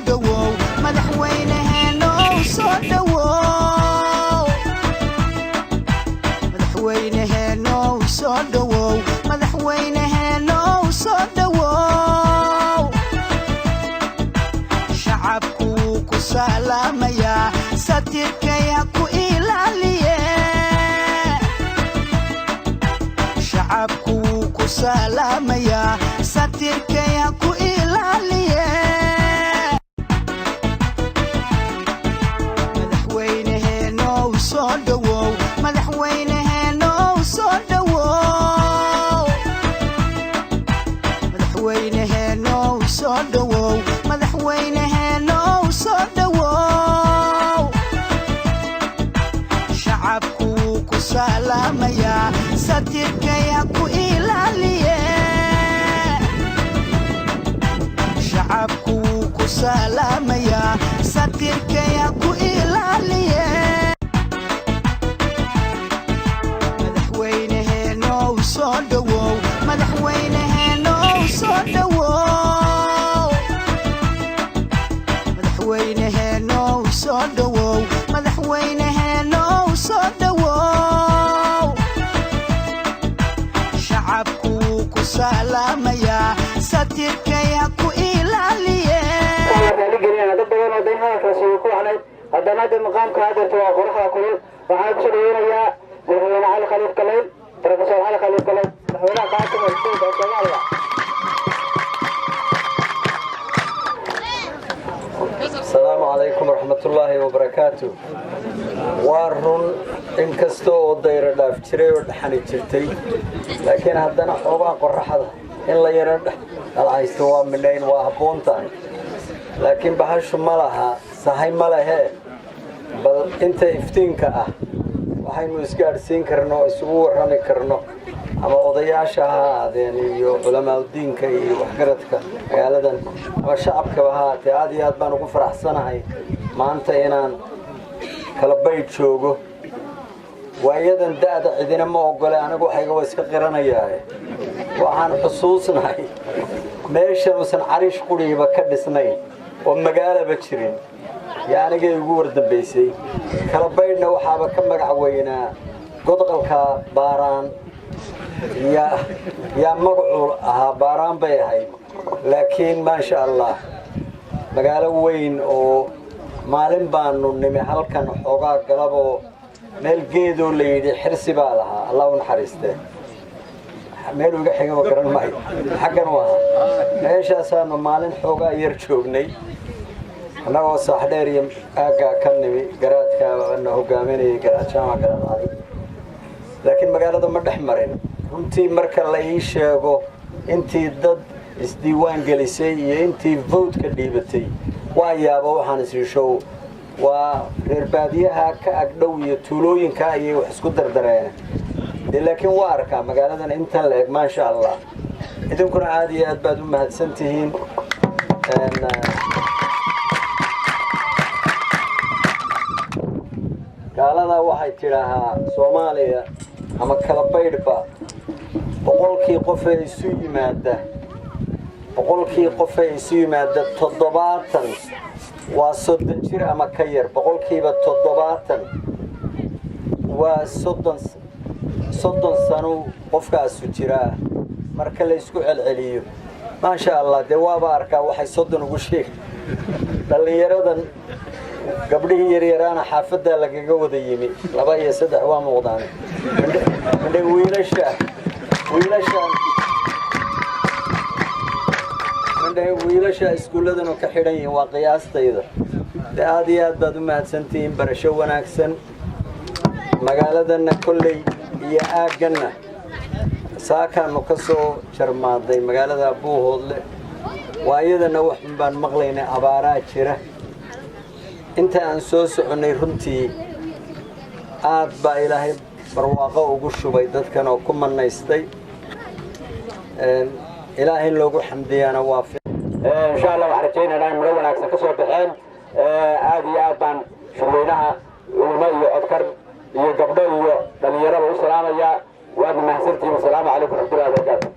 dhawow madaxweynaheena soo dhawow madaxweynaheena soo dhawow madaxweynaheena soo dhawow shacabku ku salaamaya satirkaya ku ilaaliye shacabku ku salaamaya satirkaya ku ilaaliye madaxweynaheena soo dhawow madaxweynaheena soo dhawow madaxweynaheena soo dhawow madaxweynaheena soo dhawow shacabku ku salaamaya satirkaya ku ilaaliye shacabku ku salaamaya satirkaya ku ilaaliye madaxweynaheena soo dhawow madaxweynaheena soo dhawow madaxweynaheena soo dhawow madaxweynaheena soo dhawow shacabku ku salaamaya satirkaya ku ilaaliye haddana de maqaamka hadeerta waa qoraxda kulul waxaan kusoo dhaweynayaa madaxweyne cali khaliif kaleyn professor cali khaliif kaleyn madaxweynaha qaasima xuduudda soomaaliya السلام عليكم ورحمة الله وبركاته وارون إن كستو داير داف جري ودحني جرتي لكن هدنا حوبا قرحة إن لا يرد العيستوا منين وهبونتان لكن بحش ملها صحي ملها بل أنت افتينك waxay nu isgaarsiin karno isugu warrami karno ama odayaasha yani culimada diinka iyo waxgaradka magaaladan ama shacabka ahaatee aad iyo aad baan ugu faraxsanahay maanta inaan kala bayd joogo waayadan da'da cidina ma ogole anigu waxayga iska qiranayaa waxaan xusuusnahay meeshan uusan cariish quriiba ka dhisnayn oo magaalaba jirin يعني جاي يقول دبيسي كلا بيننا وحابة كم مقعوينا قطقلك باران يا مقعول باران بيهاي لكن ما شاء الله مقالة وين أو مالين بانو نمي هالكن حقا قلبو ميل جيدو ليدي حرسي بالها الله ونحرسته ميلو حقا وكرن معي حقا وها ايش اسانو مالين حقا يرجوبني أنا صاحديري أجا كنبي قرأت كأنه هجاميني قرأت شامع قرأت علي لكن مقالة ما دحمرين أنتي مركز ليش جو أنتي ضد استديوان جلسي أنتي فوت كديبتي ويا أبو حنسي شو ورباديها كأقدوية تولوين كأي وحسكت دردرين لكن واركا مقالة أنت لك ما شاء الله إذا كنا عادي أتبادل مهد سنتين قالنا waxay tirahaa Soomaaliya ama kala baydhba boqolkii qof ay isu yimaada toddobaatan waa 30 jir ama ka yar boqolkiiba toddobaatan waa 30 sano qofkaas jira marka la isku celceliyo ma sha Allah de waaba arkaa waxay 30 ugu sheeg dhalinyaradan gabdhihii yaryaraana xaafadda lagaga wada yimi 2 iyo 3 waa muuqdaan midhay wiilasha iskuuladan oo ka xidhan yihiin waa qiyaastayda aad iyo aad baad u mahadsantihiin barasho wanaagsan magaaladana kolley iyo aagana saakaanu ka soo jarmaaday magaalada Buuhoodle waayadana wax baan maqlaynay abaaraa jira inta aan soo soconay runtii aad baa ilaahay barwaaqo ugu shubay dadkan oo ku manaystay ilaahay loogu xamdiyana waa إن شاء الله وحرجينا نعم ملون أكثر كسر بحين عادي أبان شغلينها وما يذكر يقبل يدليره والسلام يا وأنا ما حسنتي والسلام عليكم ورحمة الله وبركاته.